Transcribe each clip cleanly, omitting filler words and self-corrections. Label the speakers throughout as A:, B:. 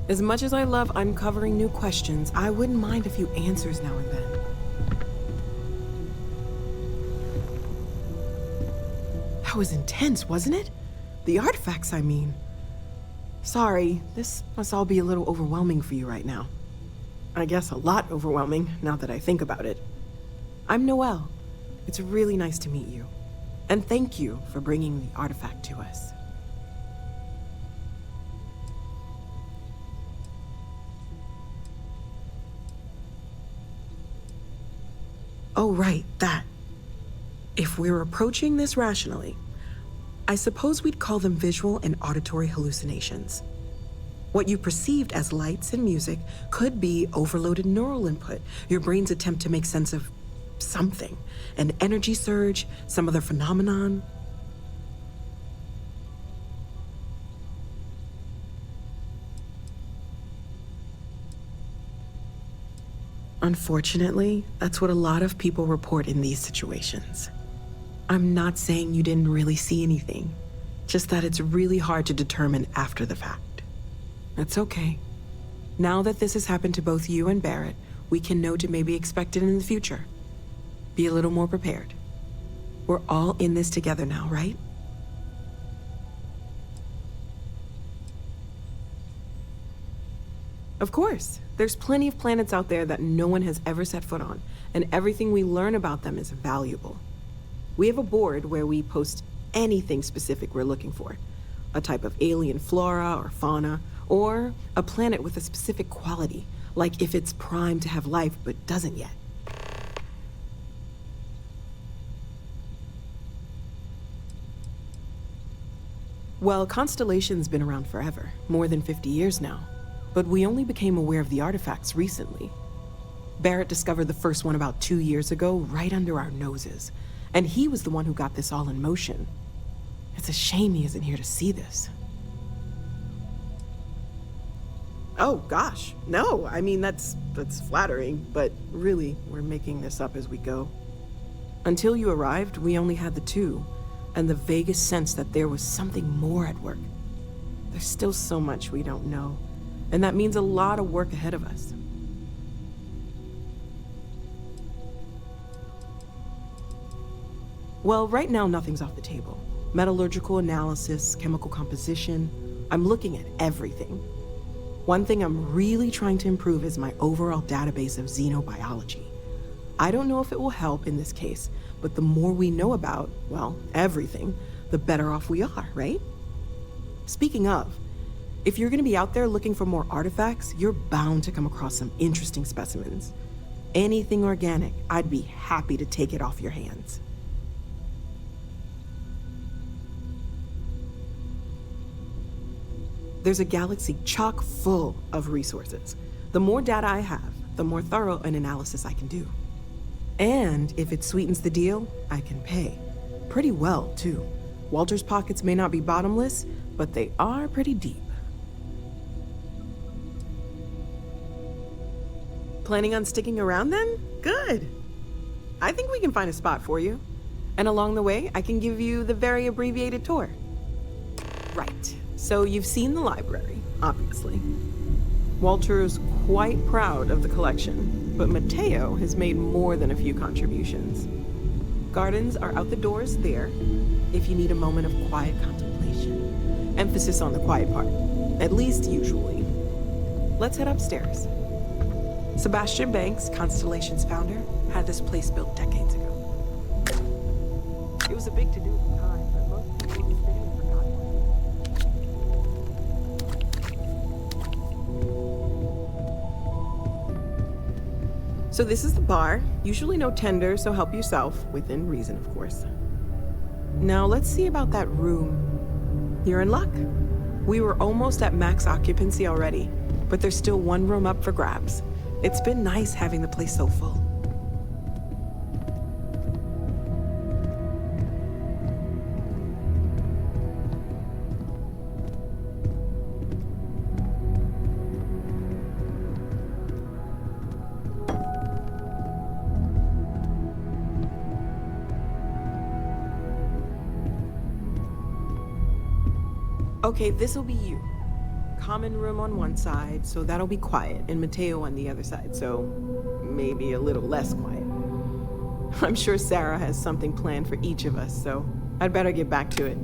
A: As much as I love uncovering new questions, I wouldn't mind a few answers now and then. That was intense, wasn't it? The artifacts, I mean. Sorry, this must all be a little overwhelming for you right now. I guess a lot overwhelming, now that I think about it. I'm Noelle. It's really nice to meet you. And thank you for bringing the artifact to us. Oh, right, that. If we're approaching this rationally, I suppose we'd call them visual and auditory hallucinations. What you perceived as lights and music could be overloaded neural input, your brain's attempt to make sense of something, an energy surge, some other phenomenon. Unfortunately, that's what a lot of people report in these situations. I'm not saying you didn't really see anything, just that it's really hard to determine after the fact. That's okay. Now that this has happened to both you and Barrett, we can know to maybe expect it in the future. Be a little more prepared. We're all in this together now, right? Of course. There's plenty of planets out there that no one has ever set foot on, and everything we learn about them is valuable. We have a board where we post anything specific we're looking for. A type of alien flora or fauna, or a planet with a specific quality, like if it's primed to have life but doesn't yet. Well, Constellation's been around forever, more than 50 years now. But we only became aware of the artifacts recently. Barrett discovered the first one about 2 years ago, right under our noses. And he was the one who got this all in motion. It's a shame he isn't here to see this. Oh, gosh. No, I mean, that's flattering, but really, we're making this up as we go. Until you arrived, we only had the two, and the vaguest sense that there was something more at work. There's still so much we don't know, and that means a lot of work ahead of us. Well, right now, nothing's off the table. Metallurgical analysis, chemical composition, I'm looking at everything. One thing I'm really trying to improve is my overall database of xenobiology. I don't know if it will help in this case, but the more we know about, well, everything, the better off we are, right? Speaking of, if you're gonna be out there looking for more artifacts, you're bound to come across some interesting specimens. Anything organic, I'd be happy to take it off your hands. There's a galaxy chock full of resources. The more data I have, the more thorough an analysis I can do. And if it sweetens the deal, I can pay. Pretty well, too. Walter's pockets may not be bottomless, but they are pretty deep. Planning on sticking around then? Good. I think we can find a spot for you. And along the way, I can give you the very abbreviated tour. Right. So you've seen the library, obviously. Walter's quite proud of the collection, but Mateo has made more than a few contributions. Gardens are out the doors there, if you need a moment of quiet contemplation. Emphasis on the quiet part, at least usually. Let's head upstairs. Sebastian Banks, Constellation's founder, had this place built decades ago. It was a big to-do at the time, but most people have forgotten. So this is the bar. Usually no tender, so help yourself, within reason, of course. Now let's see about that room. You're in luck. We were almost at max occupancy already, but there's still one room up for grabs. It's been nice having the place so full. Okay, this'll be you. common room on one side, so that'll be quiet, and Mateo on the other side, so maybe a little less quiet. I'm sure Sarah has something planned for each of us, so I'd better get back to it.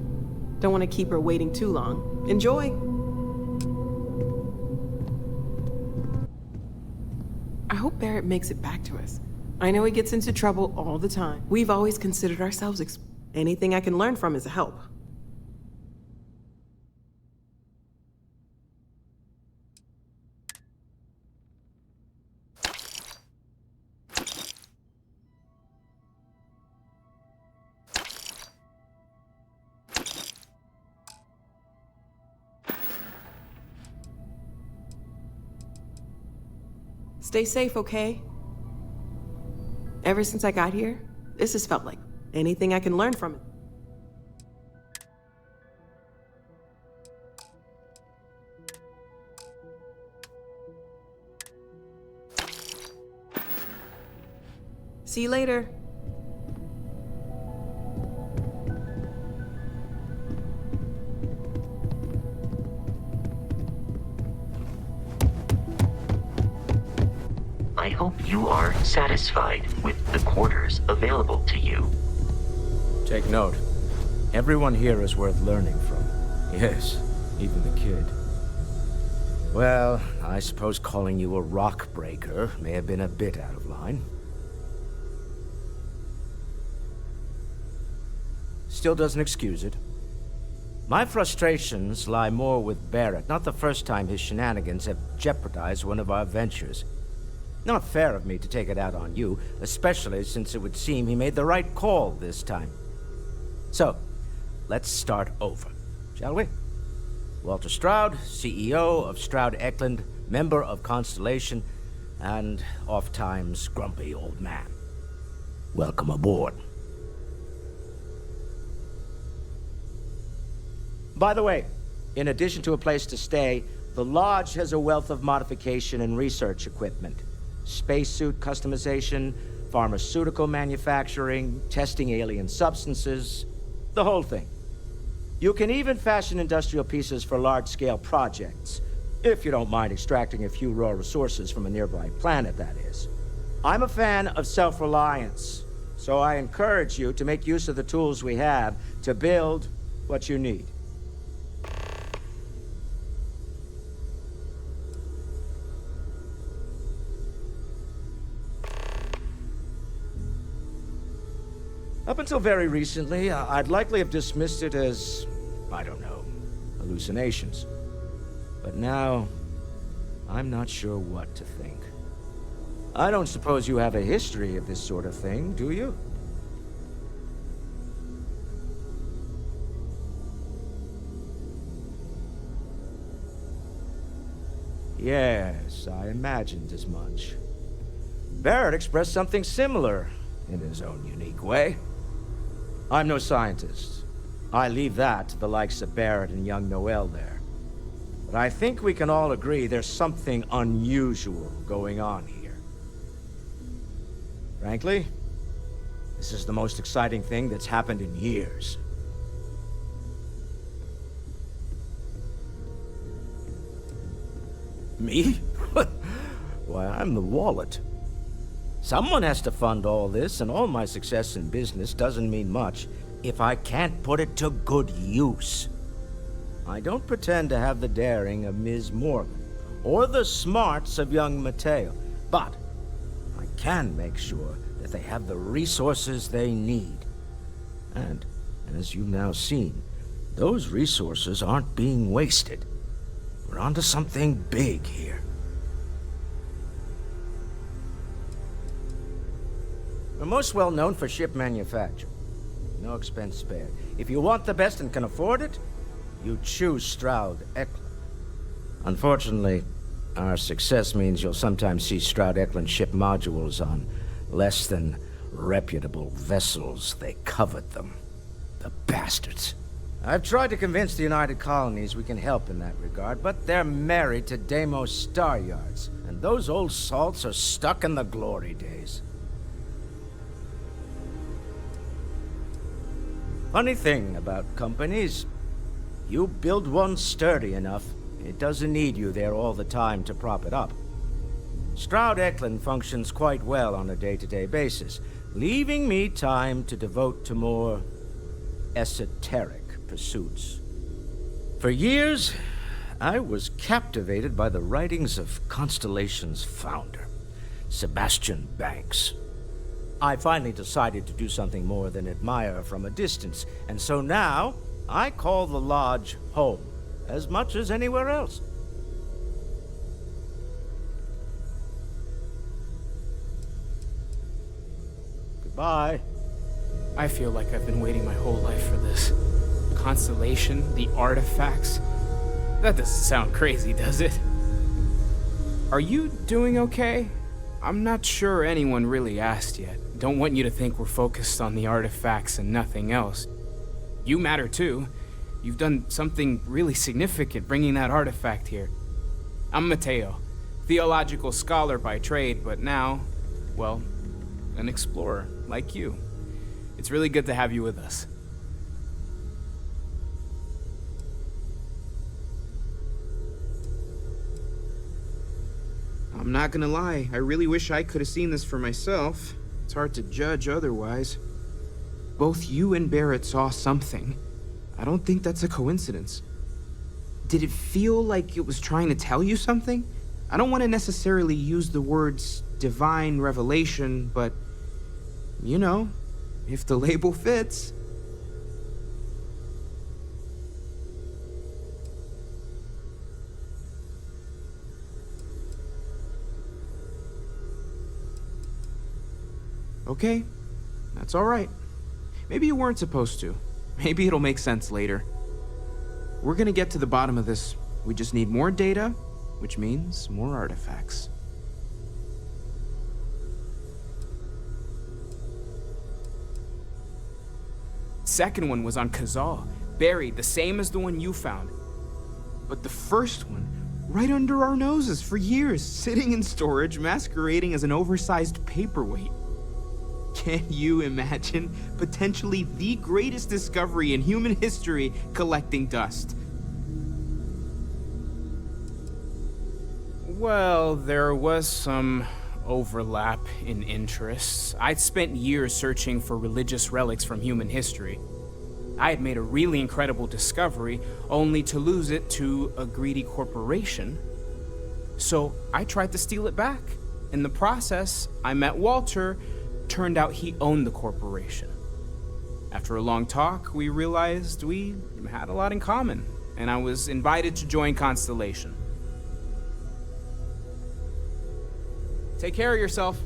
A: Don't want to keep her waiting too long. Enjoy! I hope Barrett makes it back to us. I know he gets into trouble all the time. We've always considered ourselves anything I can learn from is a help. Stay safe, okay? Ever since I got here, this has felt like anything I can learn from it. See you later.
B: I hope you are satisfied with the quarters available to you.
C: Take note. Everyone here is worth learning from. Yes, even the kid. Well, I suppose calling you a rock breaker may have been a bit out of line. Still doesn't excuse it. My frustrations lie more with Barrett. Not the first time his shenanigans have jeopardized one of our ventures. Not fair of me to take it out on you, especially since it would seem he made the right call this time. So, let's start over, shall we? Walter Stroud, CEO of Stroud Eklund, member of Constellation, and oft-times grumpy old man. Welcome aboard. By the way, in addition to a place to stay, the Lodge has a wealth of modification and research equipment. Spacesuit customization, pharmaceutical manufacturing, testing alien substances, the whole thing. You can even fashion industrial pieces for large-scale projects, if you don't mind extracting a few raw resources from a nearby planet, that is. I'm a fan of self-reliance, so I encourage you to make use of the tools we have to build what you need. Up until very recently, I'd likely have dismissed it as, I don't know, hallucinations. But now, I'm not sure what to think. I don't suppose you have a history of this sort of thing, do you? Yes, I imagined as much. Barrett expressed something similar, in his own unique way. I'm no scientist. I leave that to the likes of Barrett and young Noel there. But I think we can all agree there's something unusual going on here. Frankly, this is the most exciting thing that's happened in years. Me? Why, I'm the wallet. Someone has to fund all this, and all my success in business doesn't mean much if I can't put it to good use. I don't pretend to have the daring of Ms. Morgan, or the smarts of young Mateo, but I can make sure that they have the resources they need. And, as you've now seen, those resources aren't being wasted. We're onto something big here. We're most well known for ship manufacture. No expense spared. If you want the best and can afford it, you choose Stroud Eklund. Unfortunately, our success means you'll sometimes see Stroud Eklund ship modules on less than reputable vessels. They covet them. The bastards. I've tried to convince the United Colonies we can help in that regard, but they're married to Deimos Star Yards, and those old salts are stuck in the glory days. Funny thing about companies, you build one sturdy enough, It doesn't need you there all the time to prop it up. Stroud Eklund functions quite well on a day-to-day basis, leaving me time to devote to more esoteric pursuits. For years, I was captivated by the writings of Constellation's founder, Sebastian Banks. I finally decided to do something more than admire from a distance, and so now I call the Lodge home, as much as anywhere else. Goodbye.
D: I feel like I've been waiting my whole life for this. Constellation, the artifacts. That doesn't sound crazy, does it? Are you doing okay? I'm not sure anyone really asked yet. Don't want you to think we're focused on the artifacts and nothing else. You matter too. You've done something really significant bringing that artifact here. I'm Mateo, theological scholar by trade, but now, well, an explorer like you. It's really good to have you with us. I'm not gonna lie, I really wish I could have seen this for myself. It's hard to judge otherwise. Both you and Barrett saw something. I don't think that's a coincidence. Did it feel like it was trying to tell you something? I don't want to necessarily use the words divine revelation, but, you know, if the label fits. Okay, that's all right. Maybe you weren't supposed to. Maybe it'll make sense later. We're gonna get to the bottom of this. We just need more data, which means more artifacts. Second one was on Kazal, buried, the same as the one you found. But the first one, right under our noses for years, sitting in storage, masquerading as an oversized paperweight. Can you imagine potentially the greatest discovery in human history collecting dust? Well, there was some overlap in interests. I'd spent years searching for religious relics from human history. I had made a really incredible discovery, only to lose it to a greedy corporation. So I tried to steal it back. In the process, I met Walter. Turned out he owned the corporation. After a long talk, we realized we had a lot in common, and I was invited to join Constellation. Take care of yourself.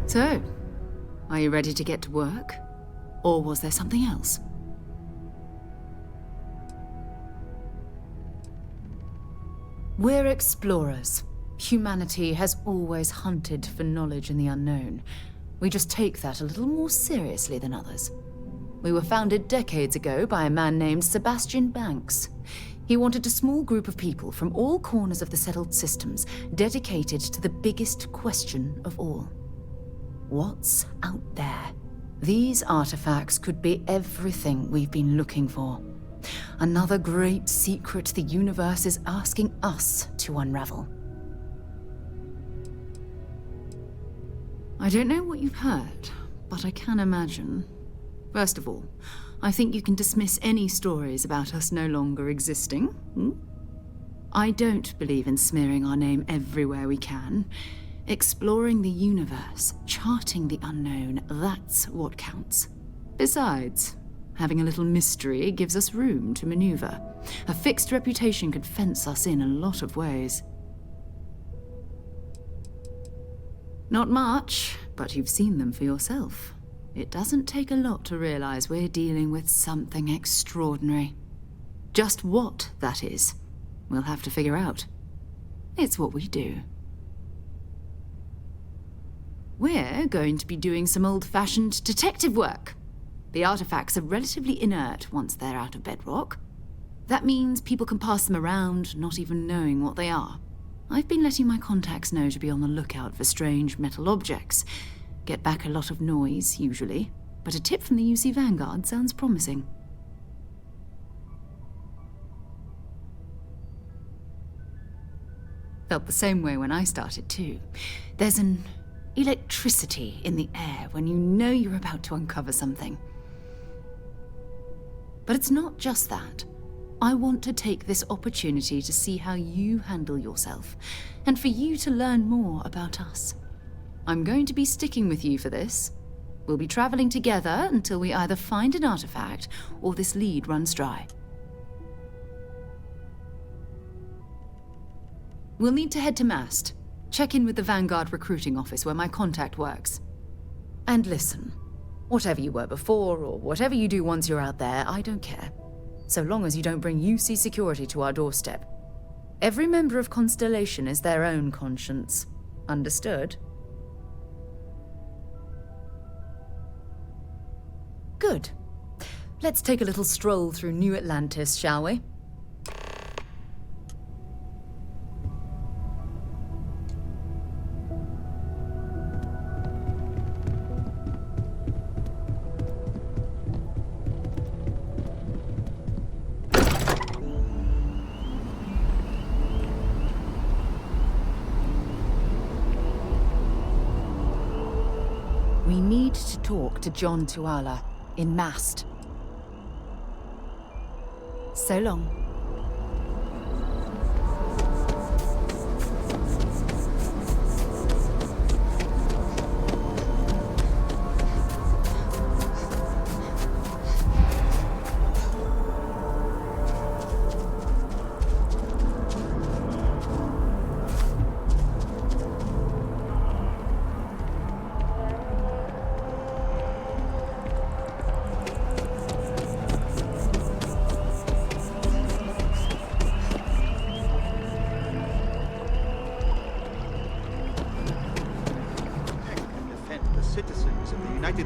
E: So, are you ready to get to work? Or was there something else? We're explorers. Humanity has always hunted for knowledge in the unknown. We just take that a little more seriously than others. We were founded decades ago by a man named Sebastian Banks. He wanted a small group of people from all corners of the settled systems dedicated to the biggest question of all. What's out there? These artifacts could be everything we've been looking for. Another great secret the universe is asking us to unravel. I don't know what you've heard, but I can imagine. First of all, I think you can dismiss any stories about us no longer existing. I don't believe in smearing our name everywhere we can. Exploring the universe, charting the unknown, that's what counts. Besides, having a little mystery gives us room to maneuver. A fixed reputation could fence us in a lot of ways. Not much, but you've seen them for yourself. It doesn't take a lot to realize we're dealing with something extraordinary. Just what that is, we'll have to figure out. It's what we do. We're going to be doing some old-fashioned detective work. The artifacts are relatively inert once they're out of bedrock. That means people can pass them around, not even knowing what they are. I've been letting my contacts know to be on the lookout for strange metal objects. Get back a lot of noise, usually, but a tip from the UC Vanguard sounds promising. Felt the same way when I started, too. There's an electricity in the air when you know you're about to uncover something. But it's not just that. I want to take this opportunity to see how you handle yourself, and for you to learn more about us. I'm going to be sticking with you for this. We'll be traveling together until we either find an artifact or this lead runs dry. We'll need to head to Mast. Check in with the Vanguard recruiting office where my contact works. And listen, whatever you were before or whatever you do once you're out there, I don't care. So long as you don't bring UC security to our doorstep. Every member of Constellation is their own conscience. Understood? Good. Let's take a little stroll through New Atlantis, shall we? We need to talk to John Tuala in Mast. So long.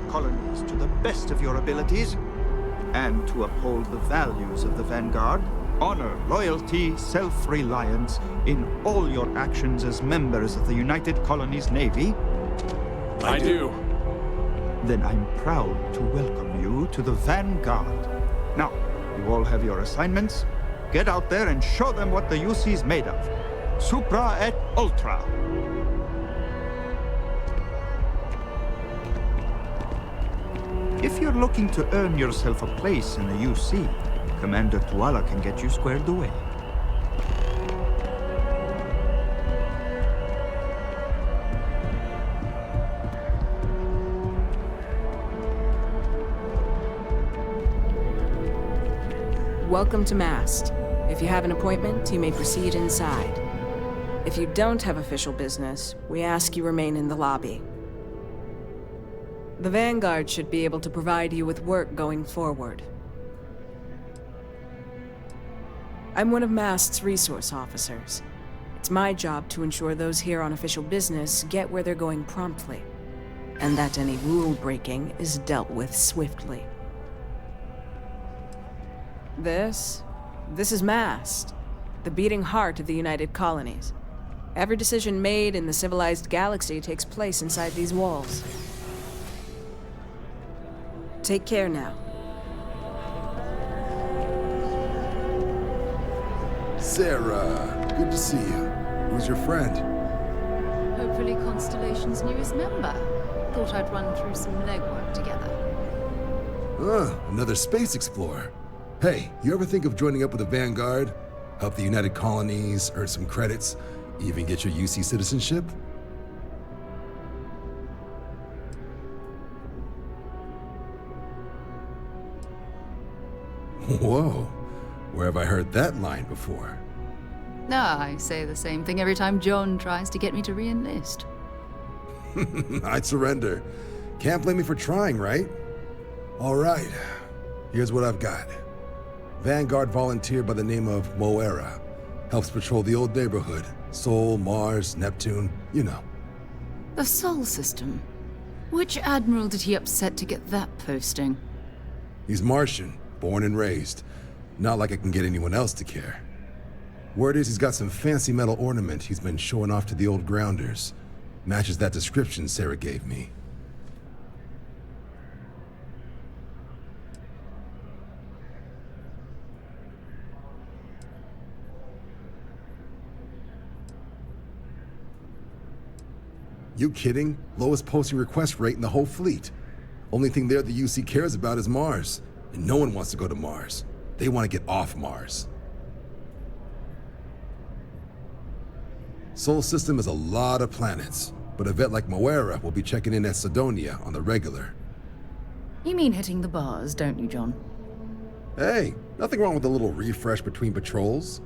F: Colonies to the best of your abilities, and to uphold the values of the Vanguard, honor, loyalty, self-reliance in all your actions as members of the United Colonies Navy?
G: I do.
F: Then I'm proud to welcome you to the Vanguard. Now, you all have your assignments. Get out there and show them what the UC's made of. Supra et Ultra. If you're looking to earn yourself a place in the UC, Commander Tuala can get you squared away.
H: Welcome to Mast. If you have an appointment, you may proceed inside. If you don't have official business, we ask you remain in the lobby. The Vanguard should be able to provide you with work going forward. I'm one of Mast's resource officers. It's my job to ensure those here on official business get where they're going promptly, and that any rule breaking is dealt with swiftly. This is Mast, the beating heart of the United Colonies. Every decision made in the civilized galaxy takes place inside these walls. Take care now.
G: Sarah, good to see you. Who's your friend?
E: Hopefully Constellation's newest member. Thought I'd run through some legwork together.
G: Another space explorer. Hey, you ever think of joining up with the Vanguard? Help the United Colonies, earn some credits, even get your UC citizenship? Whoa, where have I heard that line before?
E: I say the same thing every time John tries to get me to re-enlist.
G: I'd surrender. Can't blame me for trying, right? All right, here's what I've got. Vanguard volunteer by the name of Moera. Helps patrol the old neighborhood. Sol, Mars, Neptune, you know.
E: The Sol system? Which admiral did he upset to get that posting?
G: He's Martian, born and raised. Not like I can get anyone else to care. Word is he's got some fancy metal ornament he's been showing off to the old grounders. Matches that description Sarah gave me. You kidding? Lowest posting request rate in the whole fleet. Only thing there the UC cares about is Mars. And no one wants to go to Mars. They want to get off Mars. Sol system is a lot of planets, but a vet like Moira will be checking in at Sidonia on the regular.
E: You mean hitting the bars, don't you, John?
G: Hey, nothing wrong with a little refresh between patrols.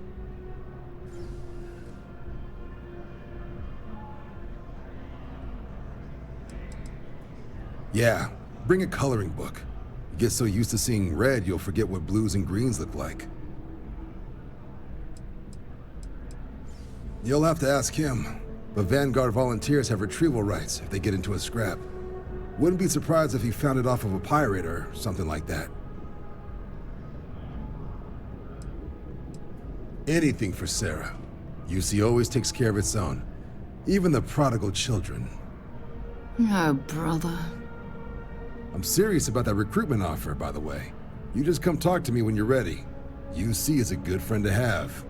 G: Yeah, bring a coloring book. You get so used to seeing red, you'll forget what blues and greens look like. You'll have to ask him, but Vanguard volunteers have retrieval rights if they get into a scrap. Wouldn't be surprised if he found it off of a pirate or something like that. Anything for Sarah. UC always takes care of its own. Even the prodigal children.
E: Oh, brother.
G: I'm serious about that recruitment offer, by the way. You just come talk to me when you're ready. UC is a good friend to have.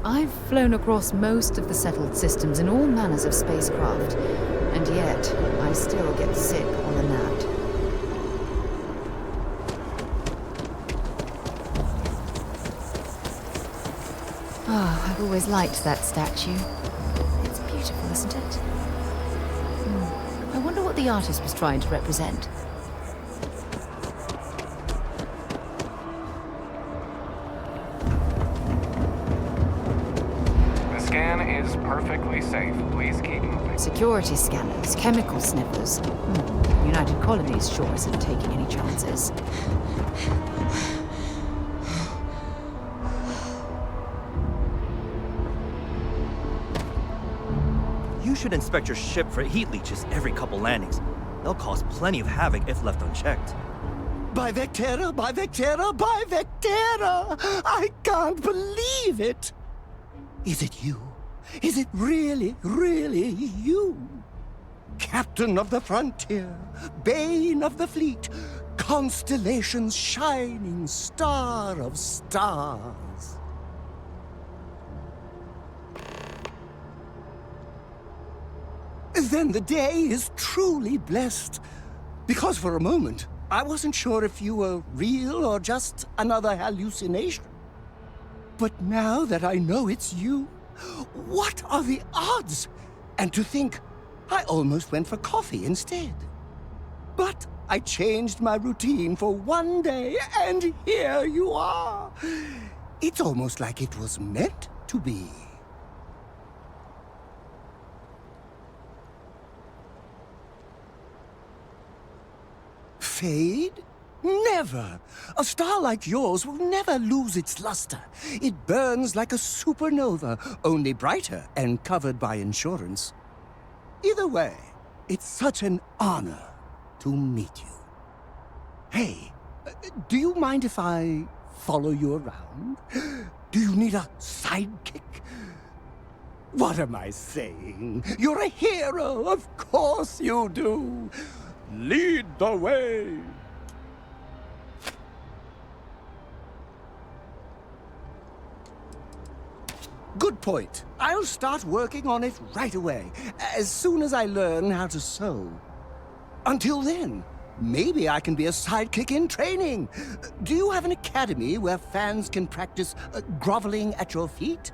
E: I've flown across most of the settled systems in all manners of spacecraft, and yet I still get sick on a gnat. Oh, I've always liked that statue. It's beautiful, isn't it? I wonder what the artist was trying to represent.
I: Scan is perfectly safe. Please keep moving.
E: Security scanners, chemical sniffers. United Colonies sure isn't taking any chances.
J: You should inspect your ship for heat leeches every couple landings. They'll cause plenty of havoc if left unchecked.
K: By Vectera, by Vectera, by Vectera! I can't believe it! Is it you? Is it really, really you? Captain of the frontier, bane of the fleet, constellation's shining star of stars. Then the day is truly blessed. Because for a moment, I wasn't sure if you were real or just another hallucination. But now that I know it's you, what are the odds? And to think, I almost went for coffee instead. But I changed my routine for one day, and here you are. It's almost like it was meant to be. Fade? Never! A star like yours will never lose its luster. It burns like a supernova, only brighter and covered by insurance. Either way, it's such an honor to meet you. Hey, do you mind if I follow you around? Do you need a sidekick? What am I saying? You're a hero, of course you do. Lead the way. Good point. I'll start working on it right away, as soon as I learn how to sew. Until then, Maybe I can be a sidekick in training. Do you have an academy where fans can practice groveling at your feet?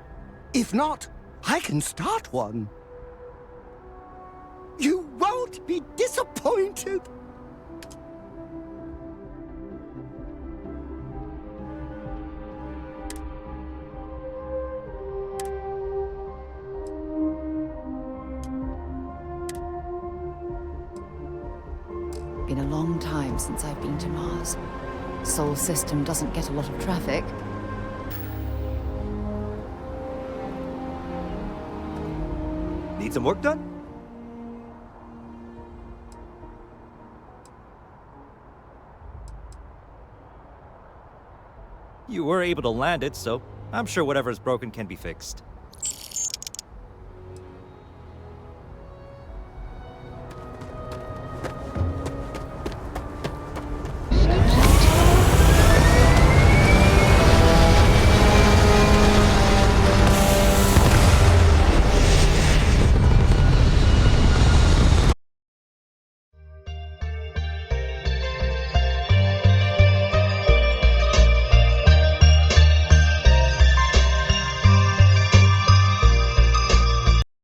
K: If not, I can start one. You won't be disappointed.
E: Been a long time since I've been to Mars. Sol system doesn't get a lot of traffic.
J: Need some work done? You were able to land it, so I'm sure whatever's broken can be fixed.